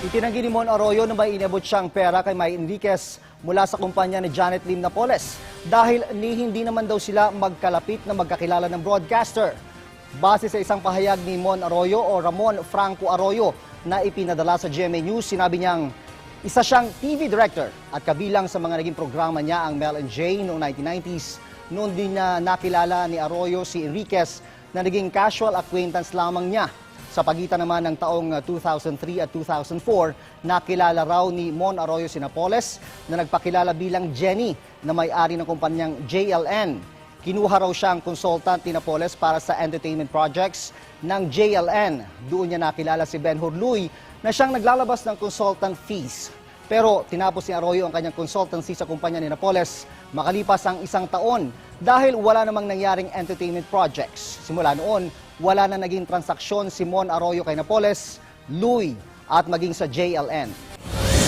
Itinanggi ni Mon Arroyo na may inabot siyang pera kay May Enriquez mula sa kumpanya ni Janet Lim Napoles dahil hindi naman daw sila magkalapit na magkakilala ng broadcaster. Base sa isang pahayag ni Mon Arroyo o Ramon Franco Arroyo na ipinadala sa GMA News, sinabi niyang isa siyang TV director at kabilang sa mga naging programa niya ang Mel and Jay noong 1990s. Noon din na nakilala ni Arroyo si Enriquez na naging casual acquaintance lamang niya. Sa pagitan naman ng taong 2003 at 2004, nakilala raw ni Mon Arroyo si Napoles na nagpakilala bilang Jenny na may-ari ng kumpanyang JLN. Kinuha raw siyang consultant ni Napoles para sa entertainment projects ng JLN. Doon niya nakilala si Ben Hurluy na siyang naglalabas ng consultant fees. Pero tinapos ni Arroyo ang kanyang consultancy sa kumpanya ni Napoles makalipas ang isang taon dahil wala namang nangyaring entertainment projects. Simula noon, wala na naging transaksyon si Mon Arroyo kay Napoles, Luy at maging sa JLN.